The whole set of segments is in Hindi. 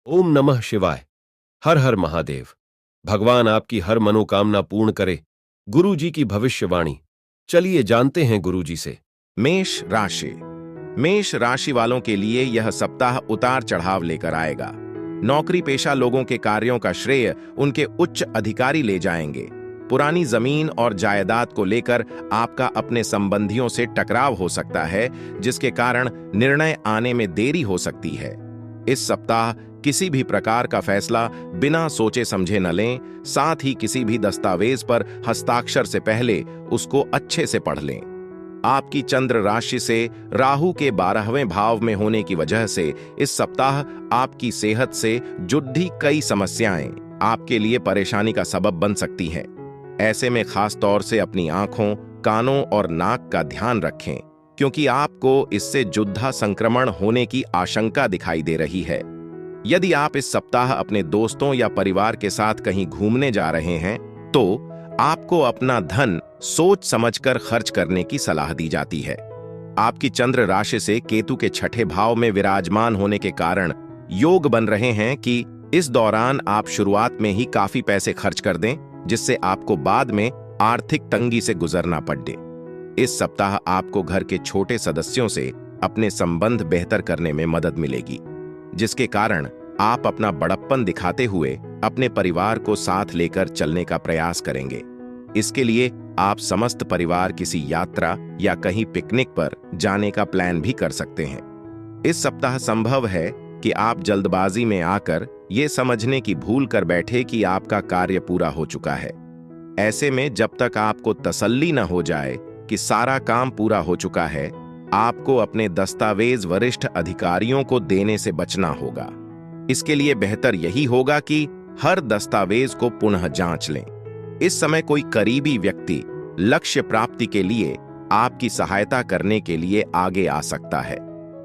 ओम नमः शिवाय। हर हर महादेव। भगवान आपकी हर मनोकामना पूर्ण करे। गुरु जी की भविष्यवाणी। चलिए जानते हैं गुरु जी से। मेष राशि। मेष राशि वालों के लिए यह सप्ताह उतार चढ़ाव लेकर आएगा। नौकरी पेशा लोगों के कार्यों का श्रेय उनके उच्च अधिकारी ले जाएंगे। पुरानी जमीन और जायदाद को लेकर आपका अपने संबंधियों से टकराव हो सकता है, जिसके कारण निर्णय आने में देरी हो सकती है। इस सप्ताह किसी भी प्रकार का फैसला बिना सोचे समझे न लें, साथ ही किसी भी दस्तावेज पर हस्ताक्षर से पहले उसको अच्छे से पढ़ लें। आपकी चंद्र राशि से राहु के 12वें भाव में होने की वजह से इस सप्ताह आपकी सेहत से जुड़ी कई समस्याएं आपके लिए परेशानी का सबब बन सकती हैं। ऐसे में खास तौर से अपनी आंखों, कानों और नाक का ध्यान रखें, क्योंकि आपको इससे जुद्धा संक्रमण होने की आशंका दिखाई दे रही है। यदि आप इस सप्ताह अपने दोस्तों या परिवार के साथ कहीं घूमने जा रहे हैं, तो आपको अपना धन सोच समझकर खर्च करने की सलाह दी जाती है। आपकी चंद्र राशि से केतु के 6ठे भाव में विराजमान होने के कारण योग बन रहे हैं कि इस दौरान आप शुरुआत में ही काफी पैसे खर्च कर दें, जिससे आपको बाद में आर्थिक तंगी से गुजरना पड़े। इस सप्ताह आपको घर के छोटे सदस्यों से अपने संबंध बेहतर करने में मदद मिलेगी, जिसके कारण आप अपना बड़प्पन दिखाते हुए अपने परिवार को साथ लेकर चलने का प्रयास करेंगे। इसके लिए आप समस्त परिवार किसी यात्रा या कहीं पिकनिक पर जाने का प्लान भी कर सकते हैं। इस सप्ताह संभव है कि आप जल्दबाजी में आकर ये समझने की भूल कर बैठे कि आपका कार्य पूरा हो चुका है। ऐसे में जब तक आपको तसल्ली न हो जाए कि सारा काम पूरा हो चुका है, आपको अपने दस्तावेज वरिष्ठ अधिकारियों को देने से बचना होगा। इसके लिए बेहतर यही होगा कि हर दस्तावेज को पुनः जांच लें। इस समय कोई करीबी व्यक्ति लक्ष्य प्राप्ति के लिए आपकी सहायता करने के लिए आगे आ सकता है।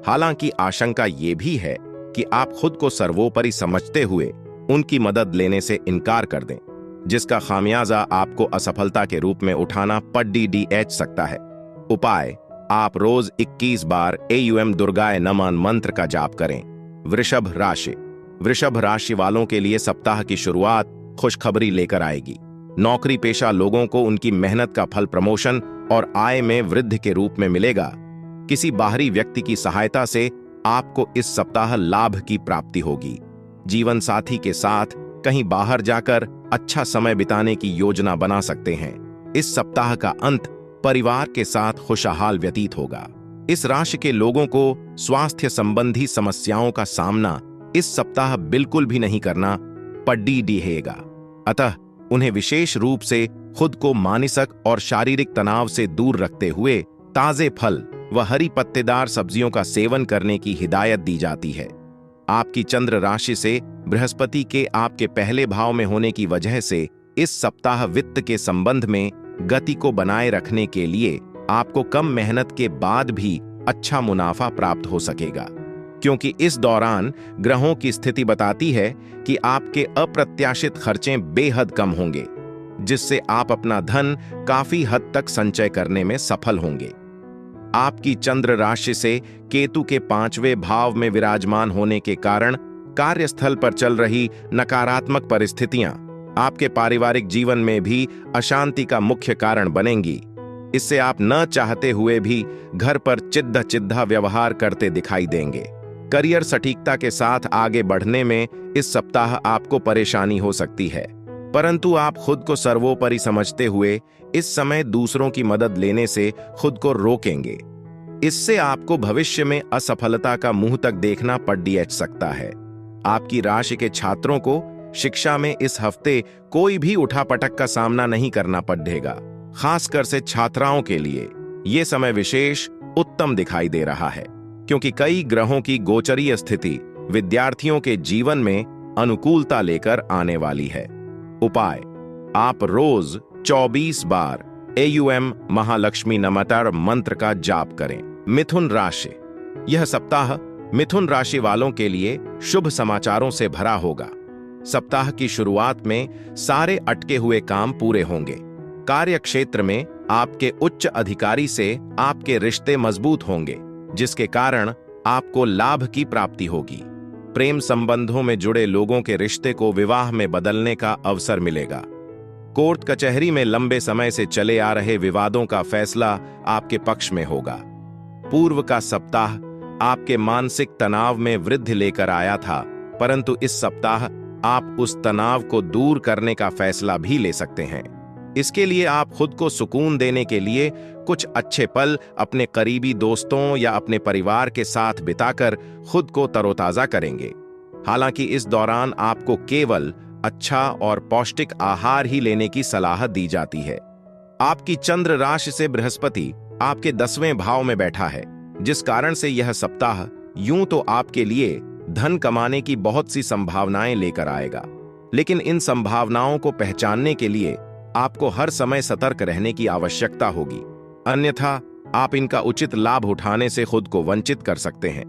हालांकि आशंका ये भी है कि आप खुद को सर्वोपरि समझते हुए उनकी मदद लेने से इनकार कर दें, जिसका खामियाजा आपको असफलता के रूप में उठाना पड़ सकता है। उपाय: आप रोज 21 बार AUM दुर्गाय नमः मंत्र का जाप करें। वृषभ राशि। वृषभ राशि वालों के लिए सप्ताह की शुरुआत खुशखबरी लेकर आएगी। नौकरी पेशा लोगों को उनकी मेहनत का फल प्रमोशन और आय में वृद्धि के रूप में मिलेगा। किसी बाहरी व्यक्ति की सहायता से आपको इस सप्ताह लाभ की प्राप्ति होगी। जीवन साथी के साथ कहीं बाहर जाकर अच्छा समय बिताने की योजना बना सकते हैं। इस सप्ताह का अंत परिवार के साथ खुशहाल व्यतीत होगा। इस राशि के लोगों को स्वास्थ्य संबंधी समस्याओं का सामना इस सप्ताह बिल्कुल भी नहीं करना पड़ेगा। अतः उन्हें विशेष रूप से खुद को मानसिक और शारीरिक तनाव से दूर रखते हुए ताजे फल व हरी पत्तेदार सब्जियों का सेवन करने की हिदायत दी जाती है। आपकी चंद्र राशि से बृहस्पति के आपके पहले भाव में होने की वजह से इस सप्ताह वित्त के संबंध में गति को बनाए रखने के लिए आपको कम मेहनत के बाद भी अच्छा मुनाफा प्राप्त हो सकेगा, क्योंकि इस दौरान ग्रहों की स्थिति बताती है कि आपके अप्रत्याशित खर्चे बेहद कम होंगे, जिससे आप अपना धन काफी हद तक संचय करने में सफल होंगे। आपकी चंद्र राशि से केतु के 5वें भाव में विराजमान होने के कारण कार्यस्थल पर चल रही नकारात्मक परिस्थितियां आपके पारिवारिक जीवन में भी अशांति का मुख्य कारण बनेंगी। इससे आप न चाहते हुए भी घर पर चिद्धा व्यवहार करते दिखाई देंगे। करियर सटीकता के साथ आगे बढ़ने में इस सप्ताह आपको परेशानी हो सकती है, परंतु आप खुद को सर्वोपरि समझते हुए इस समय दूसरों की मदद लेने से खुद को रोकेंगे। इससे आपको भविष्य में असफलता का मुंह तक देखना पड़ सकता है। आपकी राशि के छात्रों को शिक्षा में इस हफ्ते कोई भी उठापटक का सामना नहीं करना पड़ेगा। खासकर से छात्राओं के लिए यह समय विशेष उत्तम दिखाई दे रहा है, क्योंकि कई ग्रहों की गोचरीय स्थिति विद्यार्थियों के जीवन में अनुकूलता लेकर आने वाली है। उपाय: आप रोज 24 बार AUM महालक्ष्मी नमः मंत्र का जाप करें। मिथुन राशि। यह सप्ताह मिथुन राशि वालों के लिए शुभ समाचारों से भरा होगा। सप्ताह की शुरुआत में सारे अटके हुए काम पूरे होंगे। कार्य क्षेत्र में आपके उच्च अधिकारी से आपके रिश्ते मजबूत होंगे, जिसके कारण आपको लाभ की प्राप्ति होगी। प्रेम संबंधों में जुड़े लोगों के रिश्ते को विवाह में बदलने का अवसर मिलेगा। कोर्ट कचहरी में लंबे समय से चले आ रहे विवादों का फैसला आपके पक्ष में होगा। पूर्व का सप्ताह आपके मानसिक तनाव में वृद्धि लेकर आया था, परंतु इस सप्ताह आप उस तनाव को दूर करने का फैसला भी ले सकते हैं। इसके लिए आप खुद को सुकून देने के लिए कुछ अच्छे पल अपने करीबी दोस्तों या अपने परिवार के साथ बिताकर खुद को तरोताजा करेंगे। हालांकि इस दौरान आपको केवल अच्छा और पौष्टिक आहार ही लेने की सलाह दी जाती है। आपकी चंद्र राशि से बृहस्पति आपके 10वें भाव में बैठा है, जिस कारण से यह सप्ताह यूं तो आपके लिए धन कमाने की बहुत सी संभावनाएं लेकर आएगा, लेकिन इन संभावनाओं को पहचानने के लिए आपको हर समय सतर्क रहने की आवश्यकता होगी, अन्यथा आप इनका उचित लाभ उठाने से खुद को वंचित कर सकते हैं।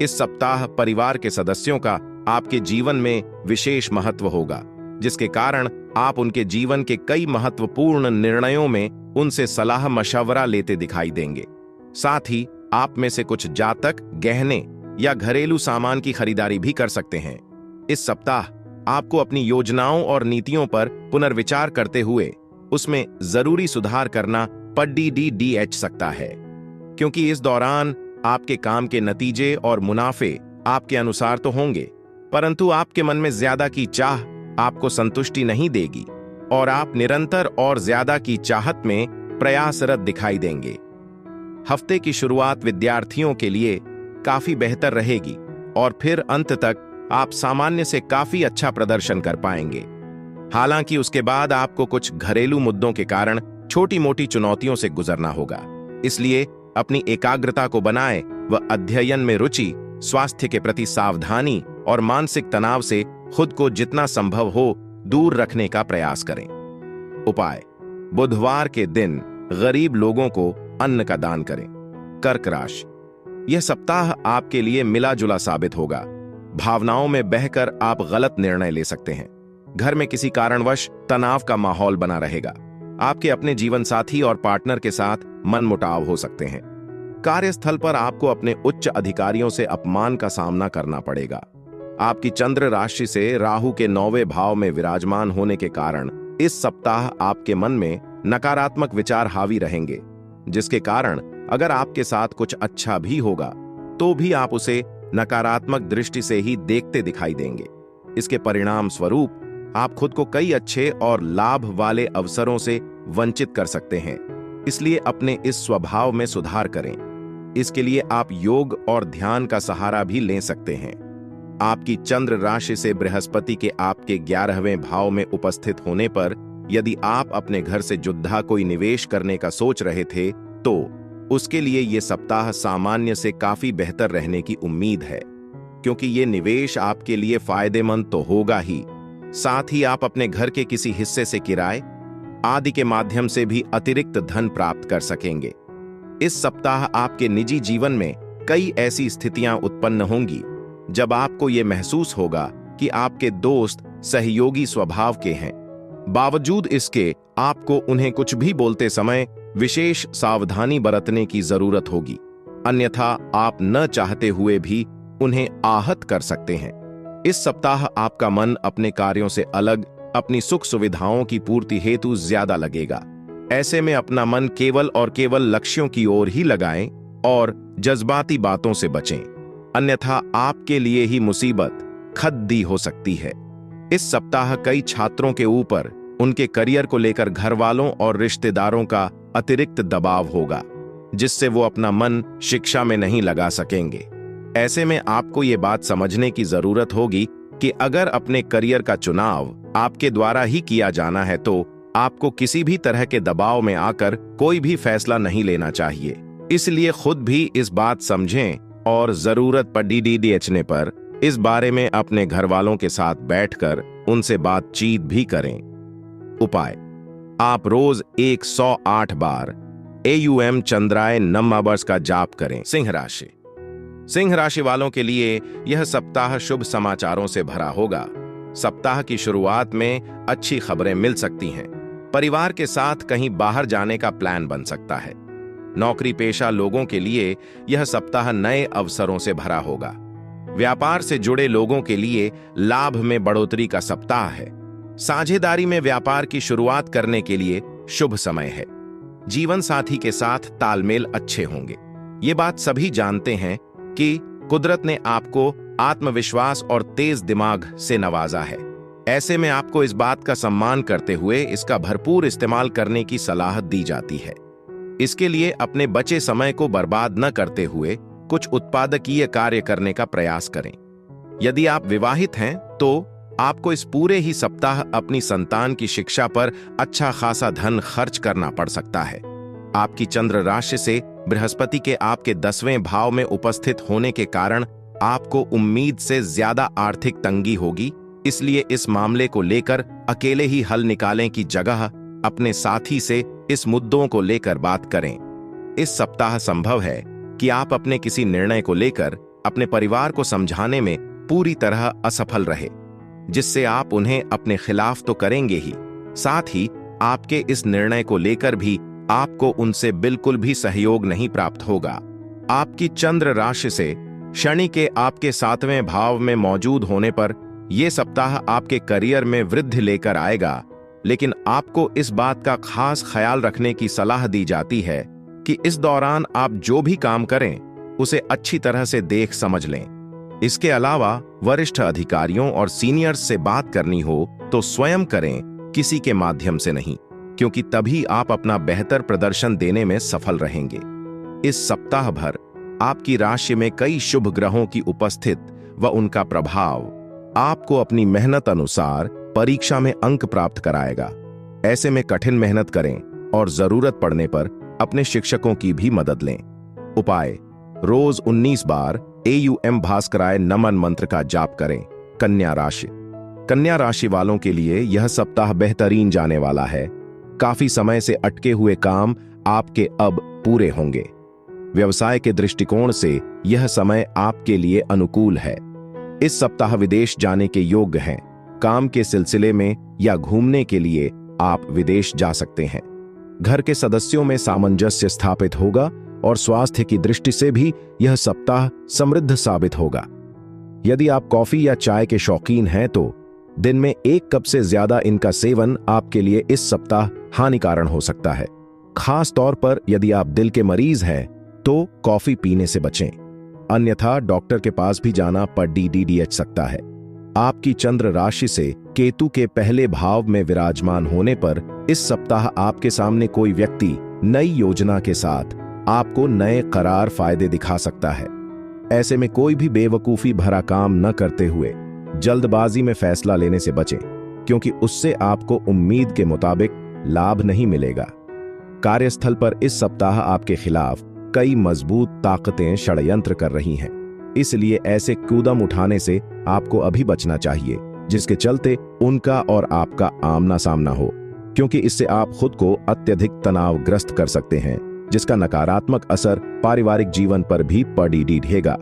इस सप्ताह परिवार के सदस्यों का आपके जीवन में विशेष महत्व होगा, जिसके कारण आप उनके जीवन के कई महत्वपूर्ण निर्णयों में उनसे सलाह मशवरा लेते दिखाई देंगे। साथ ही आप में से कुछ जातक गहने या घरेलू सामान की खरीदारी भी कर सकते हैं। इस सप्ताह आपको अपनी योजनाओं और नीतियों पर पुनर्विचार करते हुए उसमें जरूरी सुधार करना पड़ सकता है, क्योंकि इस दौरान आपके काम के नतीजे और मुनाफे आपके अनुसार तो होंगे, परंतु आपके मन में ज्यादा की चाह आपको संतुष्टि नहीं देगी और आप निरंतर और ज्यादा की चाहत में प्रयासरत दिखाई देंगे। हफ्ते की शुरुआत विद्यार्थियों के लिए काफी बेहतर रहेगी और फिर अंत तक आप सामान्य से काफी अच्छा प्रदर्शन कर पाएंगे। हालांकि उसके बाद आपको कुछ घरेलू मुद्दों के कारण छोटी मोटी चुनौतियों से गुजरना होगा, इसलिए अपनी एकाग्रता को बनाए व अध्ययन में रुचि, स्वास्थ्य के प्रति सावधानी और मानसिक तनाव से खुद को जितना संभव हो दूर रखने का प्रयास करें। उपाय: बुधवार के दिन गरीब लोगों को अन्न का दान करें। कर्क राशि, यह सप्ताह आपके लिए मिला जुला साबित होगा। भावनाओं में बहकर आप गलत निर्णय ले सकते हैं। घर में किसी कारणवश तनाव का माहौल बना रहेगा। आपके अपने जीवन साथी और पार्टनर के साथ मनमुटाव हो सकते हैं। कार्यस्थल पर आपको अपने उच्च अधिकारियों से अपमान का सामना करना पड़ेगा। आपकी चंद्र राशि से राहु के 9वें भाव में विराजमान होने के कारण इस सप्ताह आपके मन में नकारात्मक विचार हावी रहेंगे, जिसके कारण अगर आपके साथ कुछ अच्छा भी होगा तो भी आप उसे नकारात्मक दृष्टि से ही देखते दिखाई देंगे। इसके परिणाम स्वरूप आप खुद को कई अच्छे और लाभ वाले अवसरों से वंचित कर सकते हैं। इसलिए अपने इस स्वभाव में सुधार करें। इसके लिए आप योग और ध्यान का सहारा भी ले सकते हैं। आपकी चंद्र राशि से बृहस्पति के आपके 11वें भाव में उपस्थित होने पर यदि आप अपने घर से जुद्धा कोई निवेश करने का सोच रहे थे तो उसके लिए यह सप्ताह सामान्य से काफी बेहतर रहने की उम्मीद है, क्योंकि ये निवेश आपके लिए फायदेमंद तो होगा ही, साथ ही आप अपने घर के किसी हिस्से से किराए आदि के माध्यम से भी अतिरिक्त धन प्राप्त कर सकेंगे। इस सप्ताह आपके निजी जीवन में कई ऐसी स्थितियां उत्पन्न होंगी जब आपको यह महसूस होगा कि आपके दोस्त सहयोगी स्वभाव के हैं। बावजूद इसके आपको उन्हें कुछ भी बोलते समय विशेष सावधानी बरतने की जरूरत होगी, अन्यथा आप न चाहते हुए भी उन्हें आहत कर सकते हैं। इस सप्ताह आपका मन अपने कार्यों से अलग अपनी सुख सुविधाओं की पूर्ति हेतु ज्यादा लगेगा। ऐसे में अपना मन केवल और केवल लक्ष्यों की ओर ही लगाएं और जज्बाती बातों से बचें, अन्यथा आपके लिए ही मुसीबत खद्दी हो सकती है। इस सप्ताह कई छात्रों के ऊपर उनके करियर को लेकर घर वालों और रिश्तेदारों का अतिरिक्त दबाव होगा, जिससे वो अपना मन शिक्षा में नहीं लगा सकेंगे। ऐसे में आपको ये बात समझने की जरूरत होगी कि अगर अपने करियर का चुनाव आपके द्वारा ही किया जाना है तो आपको किसी भी तरह के दबाव में आकर कोई भी फैसला नहीं लेना चाहिए। इसलिए खुद भी इस बात समझें और जरूरत पड़ने पर इस बारे में अपने घर वालों के साथ बैठकर उनसे बातचीत भी करें। उपाय: आप रोज 108 बार AUM चंद्राय नमः का जाप करें। सिंह राशि, सिंह राशि वालों के लिए यह सप्ताह शुभ समाचारों से भरा होगा। सप्ताह की शुरुआत में अच्छी खबरें मिल सकती हैं। परिवार के साथ कहीं बाहर जाने का प्लान बन सकता है। नौकरी पेशा लोगों के लिए यह सप्ताह नए अवसरों से भरा होगा। व्यापार से जुड़े लोगों के लिए लाभ में बढ़ोतरी का सप्ताह है। साझेदारी में व्यापार की शुरुआत करने के लिए शुभ समय है। जीवन साथी के साथ तालमेल अच्छे होंगे। ये बात सभी जानते हैं कि कुदरत ने आपको आत्मविश्वास और तेज दिमाग से नवाजा है। ऐसे में आपको इस बात का सम्मान करते हुए इसका भरपूर इस्तेमाल करने की सलाह दी जाती है। इसके लिए अपने बचे समय को बर्बाद न करते हुए कुछ उत्पादकीय कार्य करने का प्रयास करें। यदि आप विवाहित हैं तो आपको इस पूरे ही सप्ताह अपनी संतान की शिक्षा पर अच्छा खासा धन खर्च करना पड़ सकता है। आपकी चंद्र राशि से बृहस्पति के आपके 10वें भाव में उपस्थित होने के कारण आपको उम्मीद से ज्यादा आर्थिक तंगी होगी। इसलिए इस मामले को लेकर अकेले ही हल निकालने की जगह अपने साथी से इस मुद्दों को लेकर बात करें। इस सप्ताह संभव है कि आप अपने किसी निर्णय को लेकर अपने परिवार को समझाने में पूरी तरह असफल रहे, जिससे आप उन्हें अपने खिलाफ तो करेंगे ही, साथ ही आपके इस निर्णय को लेकर भी आपको उनसे बिल्कुल भी सहयोग नहीं प्राप्त होगा। आपकी चंद्र राशि से शनि के आपके 7वें भाव में मौजूद होने पर यह सप्ताह आपके करियर में वृद्धि लेकर आएगा, लेकिन आपको इस बात का खास ख्याल रखने की सलाह दी जाती है कि इस दौरान आप जो भी काम करें उसे अच्छी तरह से देख समझ लें। इसके अलावा वरिष्ठ अधिकारियों और सीनियर्स से बात करनी हो तो स्वयं करें, किसी के माध्यम से नहीं, क्योंकि तभी आप अपना बेहतर प्रदर्शन देने में सफल रहेंगे। इस सप्ताह भर आपकी राशि में कई शुभ ग्रहों की उपस्थित व उनका प्रभाव आपको अपनी मेहनत अनुसार परीक्षा में अंक प्राप्त कराएगा। ऐसे में कठिन मेहनत करें और जरूरत पड़ने पर अपने शिक्षकों की भी मदद लें। उपाय: रोज 19 बार AUM भास्कराय नमन मंत्र का जाप करें। कन्या राशि वालों के लिए यह सप्ताह बेहतरीन जाने वाला है। काफी समय से अटके हुए काम आपके अब पूरे होंगे। व्यवसाय के दृष्टिकोण से यह समय आपके लिए अनुकूल है। इस सप्ताह विदेश जाने के योग्य हैं। काम के सिलसिले में या घूमने के लिए आप विदेश जा सकते हैं। घर के सदस्यों में सामंजस्य स्थापित होगा और स्वास्थ्य की दृष्टि से भी यह सप्ताह समृद्ध साबित होगा। यदि आप कॉफी या चाय के शौकीन हैं तो दिन में 1 कप से ज्यादा इनका सेवन आपके लिए इस सप्ताह हानिकारक हो सकता है। खास तौर पर यदि आप दिल के मरीज हैं तो कॉफी पीने से बचें, अन्यथा डॉक्टर के पास भी जाना पड़ DDDH सकता है। आपकी चंद्र राशि से केतु के पहले भाव में विराजमान होने पर इस सप्ताह आपके सामने कोई व्यक्ति नई योजना के साथ आपको नए करार फायदे दिखा सकता है। ऐसे में कोई भी बेवकूफी भरा काम न करते हुए जल्दबाजी में फैसला लेने से बचें, क्योंकि उससे आपको उम्मीद के मुताबिक लाभ नहीं मिलेगा। कार्यस्थल पर इस सप्ताह आपके खिलाफ कई मजबूत ताकतें षड्यंत्र कर रही हैं, इसलिए ऐसे कदम उठाने से आपको अभी बचना चाहिए जिसके चलते उनका और आपका आमना सामना हो, क्योंकि इससे आप खुद को अत्यधिक तनावग्रस्त कर सकते हैं, जिसका नकारात्मक असर पारिवारिक जीवन पर भी पड़ेगा।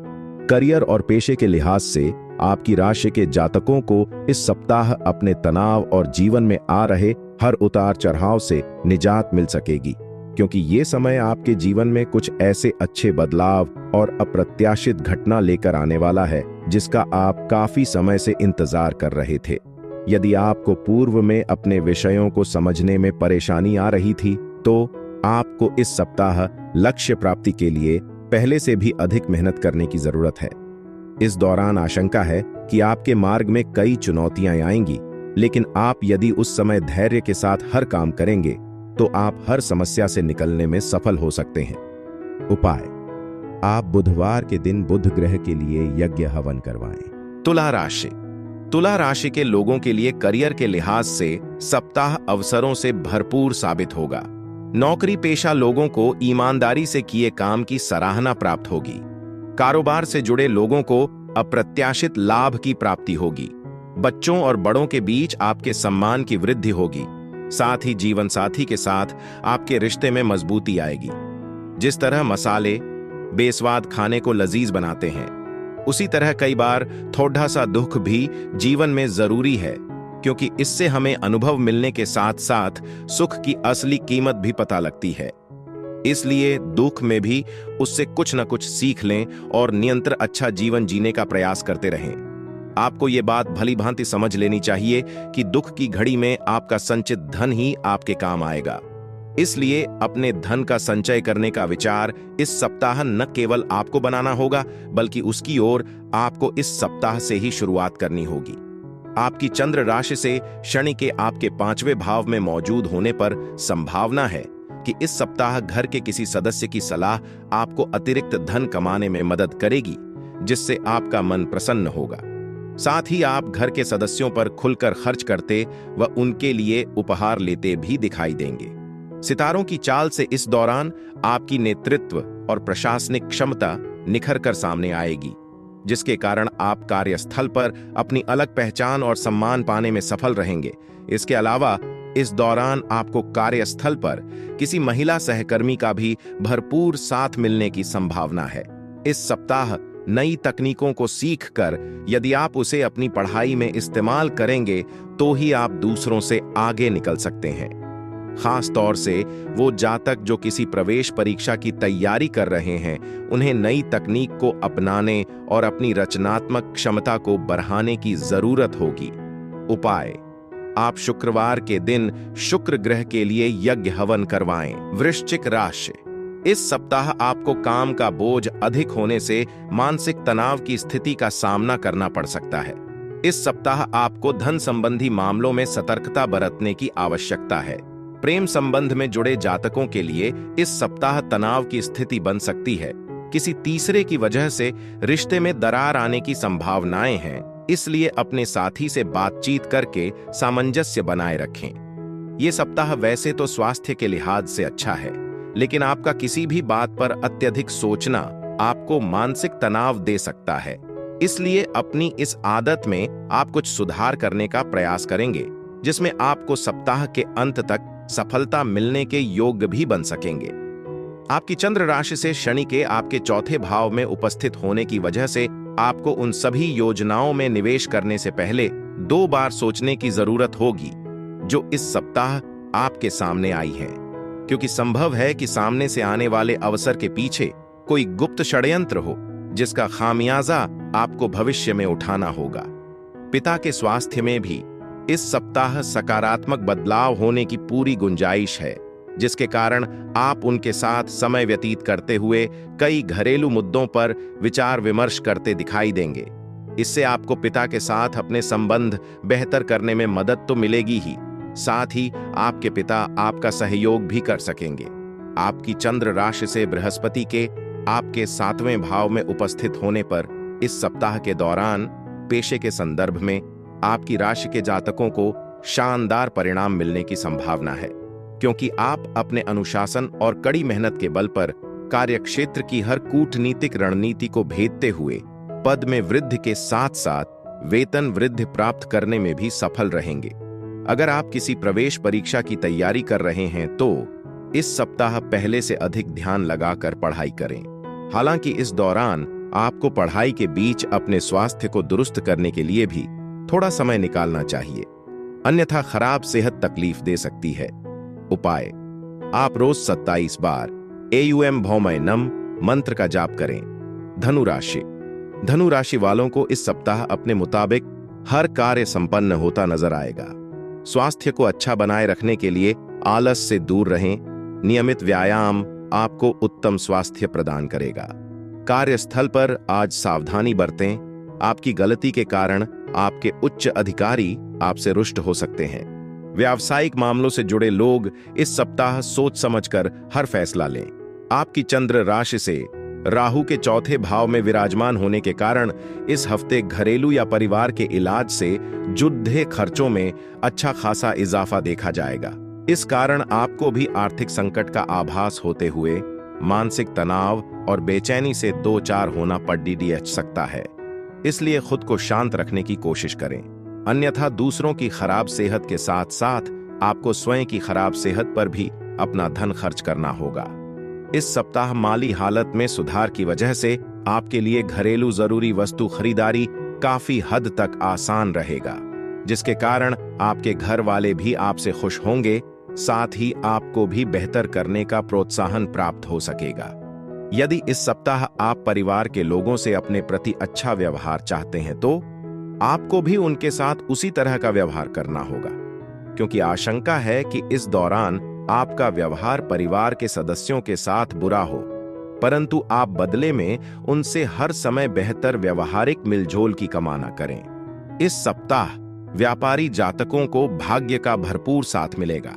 करियर और पेशे के लिहाज से आपकी राशि के जातकों को इस सप्ताह अपने तनाव और जीवन में आ रहे हर उतार चढ़ाव से निजात मिल सकेगी, क्योंकि ये समय आपके जीवन में कुछ ऐसे अच्छे बदलाव और अप्रत्याशित घटना लेकर आने वाला है जिसका आप काफी समय से इंतजार कर रहे थे। यदि आपको पूर्व में अपने विषयों को समझने में परेशानी आ रही थी तो आपको इस सप्ताह लक्ष्य प्राप्ति के लिए पहले से भी अधिक मेहनत करने की जरूरत है। इस दौरान आशंका है कि आपके मार्ग में कई चुनौतियां आएंगी, लेकिन आप यदि उस समय धैर्य के साथ हर काम करेंगे तो आप हर समस्या से निकलने में सफल हो सकते हैं। उपाय: आप बुधवार के दिन बुध ग्रह के लिए यज्ञ हवन करवाएं। तुला राशि के लोगों के लिए करियर के लिहाज से सप्ताह अवसरों से भरपूर साबित होगा। नौकरी पेशा लोगों को ईमानदारी से किए काम की सराहना प्राप्त होगी। कारोबार से जुड़े लोगों को अप्रत्याशित लाभ की प्राप्ति होगी। बच्चों और बड़ों के बीच आपके सम्मान की वृद्धि होगी। साथ ही जीवन साथी के साथ आपके रिश्ते में मजबूती आएगी। जिस तरह मसाले बेस्वाद खाने को लजीज बनाते हैं, उसी तरह कई बार थोड़ा सा दुख भी जीवन में जरूरी है, क्योंकि इससे हमें अनुभव मिलने के साथ साथ सुख की असली कीमत भी पता लगती है। इसलिए दुख में भी उससे कुछ न कुछ सीख लें और निरंतर अच्छा जीवन जीने का प्रयास करते रहें। आपको ये बात भली भांति समझ लेनी चाहिए कि दुख की घड़ी में आपका संचित धन ही आपके काम आएगा। इसलिए अपने धन का संचय करने का विचार इस सप्ताह न केवल आपको बनाना होगा, बल्कि उसकी ओर आपको इस सप्ताह से ही शुरुआत करनी होगी। आपकी चंद्र राशि से शनि के आपके 5वें भाव में मौजूद होने पर संभावना है कि इस सप्ताह घर के किसी सदस्य की सलाह आपको अतिरिक्त धन कमाने में मदद करेगी, जिससे आपका मन प्रसन्न होगा। साथ ही आप घर के सदस्यों पर खुलकर खर्च करते व उनके लिए उपहार लेते भी दिखाई देंगे। सितारों की चाल से इस दौरान आपकी नेतृत्व और प्रशासनिक क्षमता निखर कर सामने आएगी, जिसके कारण आप कार्यस्थल पर अपनी अलग पहचान और सम्मान पाने में सफल रहेंगे। इसके अलावा इस दौरान आपको कार्यस्थल पर किसी महिला सहकर्मी का भी भरपूर साथ मिलने की संभावना है। इस सप्ताह नई तकनीकों को सीखकर यदि आप उसे अपनी पढ़ाई में इस्तेमाल करेंगे तो ही आप दूसरों से आगे निकल सकते हैं। खास तौर से वो जातक जो किसी प्रवेश परीक्षा की तैयारी कर रहे हैं, उन्हें नई तकनीक को अपनाने और अपनी रचनात्मक क्षमता को बढ़ाने की जरूरत होगी। उपाय: आप शुक्रवार के दिन शुक्र ग्रह के लिए यज्ञ हवन करवाएं। वृश्चिक राशि: इस सप्ताह आपको काम का बोझ अधिक होने से मानसिक तनाव की स्थिति का सामना करना पड़ सकता है। इस सप्ताह आपको धन संबंधी मामलों में सतर्कता बरतने की आवश्यकता है। प्रेम संबंध में जुड़े जातकों के लिए इस सप्ताह तनाव की स्थिति बन सकती है। किसी तीसरे की वजह से रिश्ते में दरार आने की संभावनाएं हैं, इसलिए अपने साथी से बातचीत करके सामंजस्य बनाए रखें। ये सप्ताह वैसे तो स्वास्थ्य के लिहाज से अच्छा है, लेकिन आपका किसी भी बात पर अत्यधिक सोचना आपको मानसिक तनाव दे सकता है। इसलिए अपनी इस आदत में आप कुछ सुधार करने का प्रयास करेंगे, जिसमें आपको सप्ताह के अंत तक सफलता मिलने के योग्य भी बन सकेंगे। आपकी चंद्र राशि से शनि के आपके 4थे भाव में उपस्थित होने की वजह से आपको उन सभी योजनाओं में निवेश करने से पहले 2 बार सोचने की जरूरत होगी जो इस सप्ताह आपके सामने आई हैं, क्योंकि संभव है कि सामने से आने वाले अवसर के पीछे कोई गुप्त षड्यंत्र हो, जिसका खामियाजा आपको भविष्य में उठाना होगा। पिता के स्वास्थ्य में भी इस सप्ताह सकारात्मक बदलाव होने की पूरी गुंजाइश है, जिसके कारण आप उनके साथ समय व्यतीत करते हुए कई घरेलू मुद्दों पर विचार विमर्श करते दिखाई देंगे। इससे आपको पिता के साथ अपने संबंध बेहतर करने में मदद तो मिलेगी ही, साथ ही आपके पिता आपका सहयोग भी कर सकेंगे। आपकी चंद्र राशि से बृहस्पति के आपके 7वें भाव में उपस्थित होने पर इस सप्ताह के दौरान पेशे के संदर्भ में आपकी राशि के जातकों को शानदार परिणाम मिलने की संभावना है, क्योंकि आप अपने अनुशासन और कड़ी मेहनत के बल पर कार्यक्षेत्र की हर कूटनीतिक रणनीति को भेदते हुए पद में वृद्धि के साथ साथ वेतन वृद्धि प्राप्त करने में भी सफल रहेंगे। अगर आप किसी प्रवेश परीक्षा की तैयारी कर रहे हैं तो इस सप्ताह पहले से अधिक ध्यान लगाकर पढ़ाई करें। हालांकि इस दौरान आपको पढ़ाई के बीच अपने स्वास्थ्य को दुरुस्त करने के लिए भी थोड़ा समय निकालना चाहिए, अन्यथा खराब सेहत तकलीफ दे सकती है। उपाय: आप रोज 27 बार एयूएम भौमय नम मंत्र का जाप करें। धनु राशि वालों को इस सप्ताह अपने मुताबिक हर कार्य संपन्न होता नजर आएगा। स्वास्थ्य को अच्छा बनाए रखने के लिए आलस से दूर रहें। नियमित व्यायाम आपको उत्तम स्वास्थ्य प्रदान करेगा। कार्यस्थल पर आज सावधानी बरतें। आपकी गलती के कारण आपके उच्च अधिकारी आपसे रुष्ट हो सकते हैं। व्यावसायिक मामलों से जुड़े लोग इस सप्ताह सोच समझकर हर फैसला लें। आपकी चंद्र राशि से राहु के 4थे भाव में विराजमान होने के कारण इस हफ्ते घरेलू या परिवार के इलाज से जुड़े खर्चों में अच्छा खासा इजाफा देखा जाएगा। इस कारण आपको भी आर्थिक संकट का आभास होते हुए मानसिक तनाव और बेचैनी से 2-4 होना पड़ सकता है। इसलिए खुद को शांत रखने की कोशिश करें, अन्यथा दूसरों की खराब सेहत के साथ साथ आपको स्वयं की खराब सेहत पर भी अपना धन खर्च करना होगा। इस सप्ताह माली हालत में सुधार की वजह से आपके लिए घरेलू जरूरी वस्तु खरीदारी काफी हद तक आसान रहेगा, जिसके कारण आपके घर वाले भी आपसे खुश होंगे साथ ही आपको भी बेहतर करने का प्रोत्साहन प्राप्त हो सकेगा। यदि इस सप्ताह आप परिवार के लोगों से अपने प्रति अच्छा व्यवहार चाहते हैं तो आपको भी उनके साथ उसी तरह का व्यवहार करना होगा, क्योंकि आशंका है कि इस दौरान आपका व्यवहार परिवार के सदस्यों के साथ बुरा हो, परंतु आप बदले में उनसे हर समय बेहतर व्यवहारिक मिलजोल की कामना करें। इस सप्ताह व्यापारी जातकों को भाग्य का भरपूर साथ मिलेगा,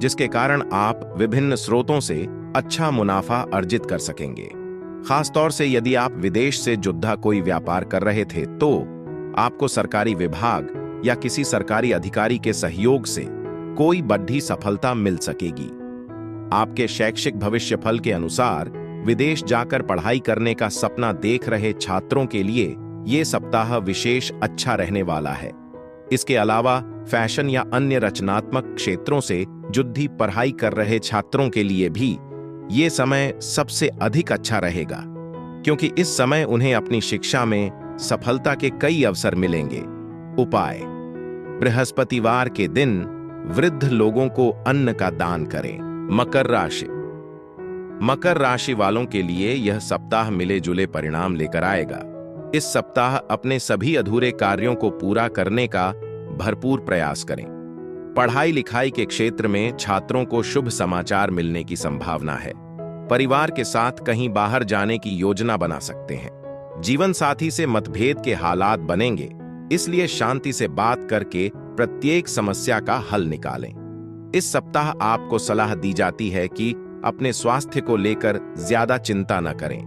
जिसके कारण आप विभिन्न स्रोतों से अच्छा मुनाफा अर्जित कर सकेंगे। खासतौर से यदि आप विदेश से जुद्धा कोई व्यापार कर रहे थे तो आपको सरकारी विभाग या किसी सरकारी अधिकारी के सहयोग से कोई बड़ी सफलता मिल सकेगी। आपके शैक्षिक भविष्य फल के अनुसार विदेश जाकर पढ़ाई करने का सपना देख रहे छात्रों के लिए ये सप्ताह विशेष अच्छा रहने वाला है। इसके अलावा फैशन या अन्य रचनात्मक क्षेत्रों से जुद्धी पढ़ाई कर रहे छात्रों के लिए भी ये समय सबसे अधिक अच्छा रहेगा, क्योंकि इस समय उन्हें अपनी शिक्षा में सफलता के कई अवसर मिलेंगे। उपाय: बृहस्पतिवार के दिन वृद्ध लोगों को अन्न का दान करें। मकर राशि वालों के लिए यह सप्ताह मिले जुले परिणाम लेकर आएगा। इस सप्ताह अपने सभी अधूरे कार्यों को पूरा करने का भरपूर प्रयास करें। पढ़ाई लिखाई के क्षेत्र में छात्रों को शुभ समाचार मिलने की संभावना है। परिवार के साथ कहीं बाहर जाने की योजना बना सकते हैं। जीवन साथी से मतभेद के हालात बनेंगे, इसलिए शांति से बात करके प्रत्येक समस्या का हल निकालें। इस सप्ताह आपको सलाह दी जाती है कि अपने स्वास्थ्य को लेकर ज्यादा चिंता न करें,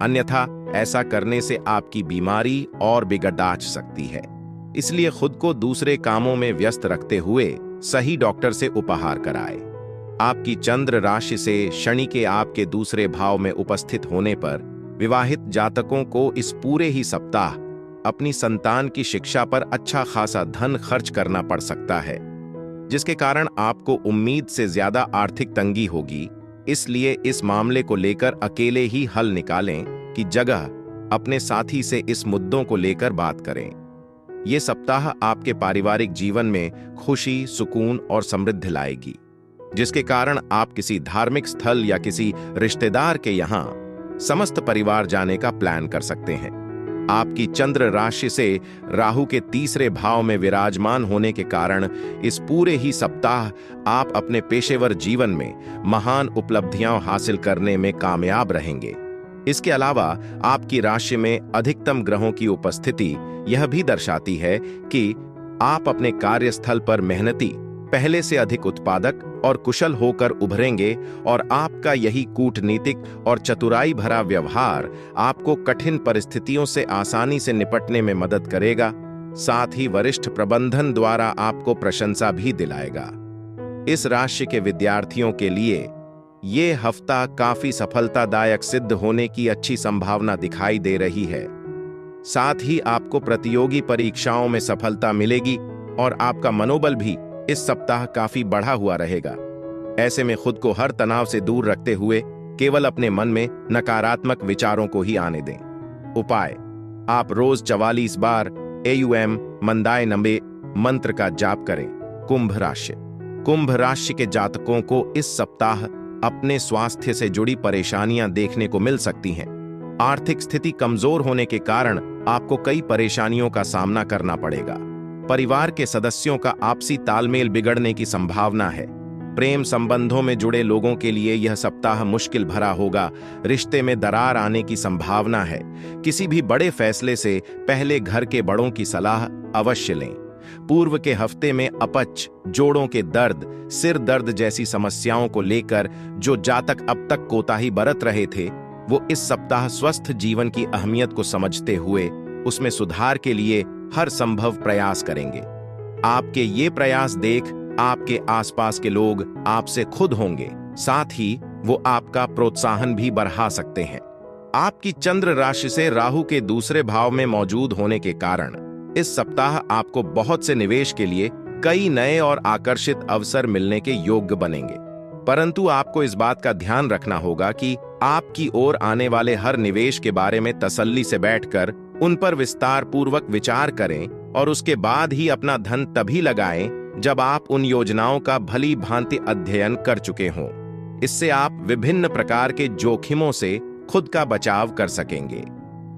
अन्यथा ऐसा करने से आपकी बीमारी और बिगड़ सकती है। इसलिए खुद को दूसरे कामों में व्यस्त रखते हुए सही डॉक्टर से उपहार कराएं। आपकी चंद्र राशि से शनि के आपके दूसरे भाव में उपस्थित होने पर विवाहित जातकों को इस पूरे ही सप्ताह अपनी संतान की शिक्षा पर अच्छा खासा धन खर्च करना पड़ सकता है, जिसके कारण आपको उम्मीद से ज्यादा आर्थिक तंगी होगी। इसलिए इस मामले को लेकर अकेले ही हल निकालें की जगह अपने साथी से इस मुद्दों को लेकर बात करें। ये सप्ताह आपके पारिवारिक जीवन में खुशी, सुकून और समृद्धि लाएगी, जिसके कारण आप किसी धार्मिक स्थल या किसी रिश्तेदार के यहाँ समस्त परिवार जाने का प्लान कर सकते हैं। आपकी चंद्र राशि से राहु के तीसरे भाव में विराजमान होने के कारण इस पूरे ही सप्ताह आप अपने पेशेवर जीवन में महान उपलब्धियां हासिल करने में कामयाब रहेंगे। इसके अलावा आपकी राशि में अधिकतम ग्रहों की उपस्थिति यह भी दर्शाती है कि आप अपने कार्यस्थल पर मेहनती, पहले से अधिक उत्पादक और कुशल होकर उभरेंगे और आपका यही कूटनीतिक और चतुराई भरा व्यवहार आपको कठिन परिस्थितियों से आसानी से निपटने में मदद करेगा। साथ ही वरिष्ठ प्रबंधन द्वारा आपको प्रशंसा भी दिलाएगा। इस राशि के विद्यार्थियों के लिए ये हफ्ता काफी सफलतादायक सिद्ध होने की अच्छी संभावना दिखाई दे रही है। साथ ही आपको प्रतियोगी परीक्षाओं में सफलता मिलेगी और आपका मनोबल भी इस सप्ताह काफी बढ़ा हुआ रहेगा। ऐसे में खुद को हर तनाव से दूर रखते हुए केवल अपने मन में नकारात्मक विचारों को ही आने दें। उपाय: आप रोज 44 बार AUM मंदाय नंबे मंत्र का जाप करें। कुंभ राशि के जातकों को इस सप्ताह अपने स्वास्थ्य से जुड़ी परेशानियां देखने को मिल सकती हैं। आर्थिक स्थिति कमजोर होने के कारण आपको कई परेशानियों का सामना करना पड़ेगा। परिवार के सदस्यों का आपसी तालमेल बिगड़ने की संभावना है। प्रेम संबंधों में जुड़े लोगों के लिए यह सप्ताह मुश्किल भरा होगा। रिश्ते में दरार आने की संभावना है। किसी भी बड़े फैसले से पहले घर के बड़ों की सलाह अवश्य लें। पूर्व के हफ्ते में अपच, जोड़ों के दर्द, सिर दर्द जैसी समस्याओं को लेकर जो जातक अब तक कोताही बरत रहे थे, वो इस सप्ताह स्वस्थ जीवन की अहमियत को समझते हुए उसमें सुधार के लिए हर संभव प्रयास करेंगे। आपके ये प्रयास देख आपके आसपास के लोग आपसे खुद होंगे, साथ ही वो आपका प्रोत्साहन भी बढ़ा सकते हैं। आपकी चंद्र राशि से राहु के दूसरे भाव में मौजूद होने के कारण इस सप्ताह आपको बहुत से निवेश के लिए कई नए और आकर्षित अवसर मिलने के योग्य बनेंगे। परंतु आपको इस बात का ध्यान रखना होगा कि आपकी ओर आने वाले हर निवेश के बारे में तसल्ली से बैठकर उन पर विस्तार पूर्वक विचार करें और उसके बाद ही अपना धन तभी लगाएं जब आप उन योजनाओं का भली भांति अध्ययन कर चुके हों। इससे आप विभिन्न प्रकार के जोखिमों से खुद का बचाव कर सकेंगे।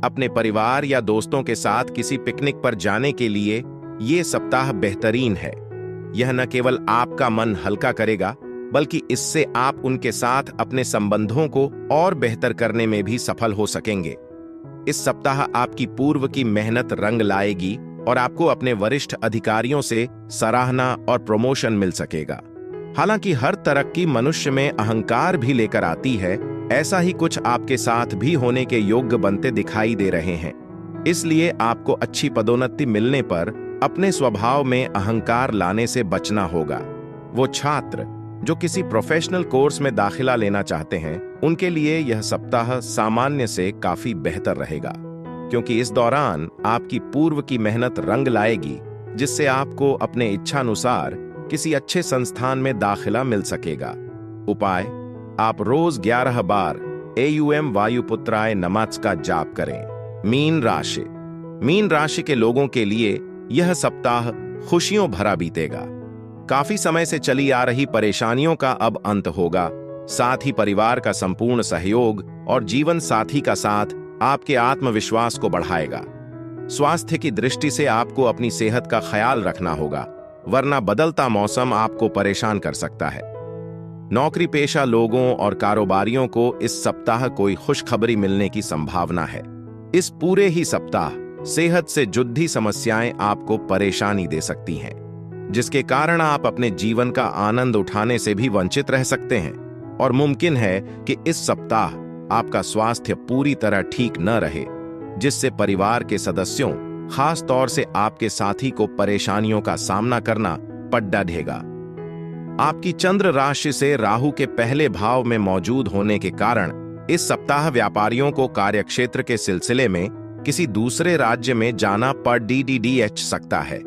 अपने परिवार या दोस्तों के साथ किसी पिकनिक पर जाने के लिए ये सप्ताह बेहतरीन है। यह न केवल आपका मन हल्का करेगा, बल्कि इससे आप उनके साथ अपने संबंधों को और बेहतर करने में भी सफल हो सकेंगे। इस सप्ताह आपकी पूर्व की मेहनत रंग लाएगी और आपको अपने वरिष्ठ अधिकारियों से सराहना और प्रमोशन मिल सकेगा। हालांकि हर तरक्की मनुष्य में अहंकार भी लेकर आती है, ऐसा ही कुछ आपके साथ भी होने के योग्य बनते दिखाई दे रहे हैं। इसलिए आपको अच्छी पदोन्नति मिलने पर अपने स्वभाव में अहंकार लाने से बचना होगा। वो छात्र जो किसी प्रोफेशनल कोर्स में दाखिला लेना चाहते हैं, उनके लिए यह सप्ताह सामान्य से काफी बेहतर रहेगा, क्योंकि इस दौरान आपकी पूर्व की मेहनत रंग लाएगी, जिससे आपको अपने इच्छानुसार किसी अच्छे संस्थान में दाखिला मिल सकेगा। उपाय: आप रोज 11 बार AUM वायुपुत्राय नमः का जाप करें। मीन राशि के लोगों के लिए यह सप्ताह खुशियों भरा बीतेगा। काफी समय से चली आ रही परेशानियों का अब अंत होगा। साथ ही परिवार का संपूर्ण सहयोग और जीवन साथी का साथ आपके आत्मविश्वास को बढ़ाएगा। स्वास्थ्य की दृष्टि से आपको अपनी सेहत का ख्याल रखना होगा, वरना बदलता मौसम आपको परेशान कर सकता है। नौकरी पेशा लोगों और कारोबारियों को इस सप्ताह कोई खुशखबरी मिलने की संभावना है। इस पूरे ही सप्ताह सेहत से जुड़ी समस्याएं आपको परेशानी दे सकती हैं, जिसके कारण आप अपने जीवन का आनंद उठाने से भी वंचित रह सकते हैं। और मुमकिन है कि इस सप्ताह आपका स्वास्थ्य पूरी तरह ठीक न रहे, जिससे परिवार के सदस्यों, खास तौर से आपके साथी को परेशानियों का सामना करना पड़ बढ़ेगा। आपकी चंद्र राशि से राहु के पहले भाव में मौजूद होने के कारण इस सप्ताह व्यापारियों को कार्यक्षेत्र के सिलसिले में किसी दूसरे राज्य में जाना पड़ सकता है,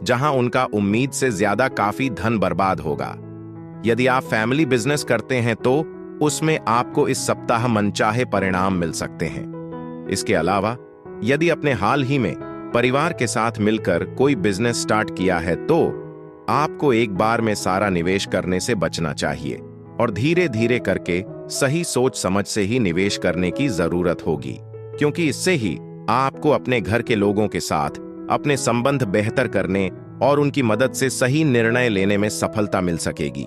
जहां उनका उम्मीद से ज्यादा काफी धन बर्बाद होगा। यदि आप फैमिली बिजनेस करते हैं तो उसमें आपको इस सप्ताह मनचाहे परिणाम मिल सकते हैं। इसके अलावा यदि अपने हाल ही में परिवार के साथ मिलकर कोई बिजनेस स्टार्ट किया है तो आपको एक बार में सारा निवेश करने से बचना चाहिए और धीरे धीरे करके सही सोच समझ से ही निवेश करने की जरूरत होगी, क्योंकि इससे ही आपको अपने घर के लोगों के साथ अपने संबंध बेहतर करने और उनकी मदद से सही निर्णय लेने में सफलता मिल सकेगी।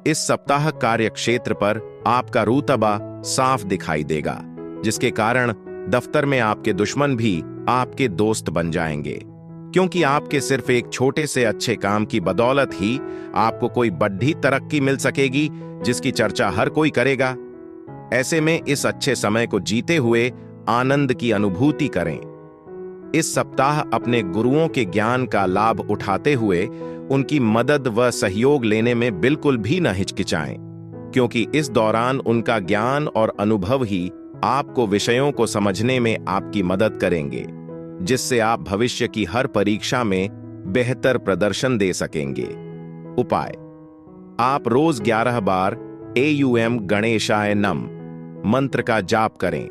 इस सप्ताह कार्यक्षेत्र पर आपका रुतबा साफ दिखाई देगा, जिसके कारण दफ्तर में आपके दुश्मन भी आपके दोस्त बन जाएंगे, क्योंकि आपके सिर्फ एक छोटे से अच्छे काम की बदौलत ही आपको कोई बड़ी तरक्की मिल सकेगी, जिसकी चर्चा हर कोई करेगा। ऐसे में इस अच्छे समय को जीते हुए आनंद की अनुभूति करें। इस सप्ताह अपने गुरुओं के ज्ञान का लाभ उठाते हुए उनकी मदद व सहयोग लेने में बिल्कुल भी न हिचकिचाएं, क्योंकि इस दौरान उनका ज्ञान और अनुभव ही आपको विषयों को समझने में आपकी मदद करेंगे, जिससे आप भविष्य की हर परीक्षा में बेहतर प्रदर्शन दे सकेंगे। उपाय: आप रोज 11 बार AUM गणेशाय नमः मंत्र का जाप करें।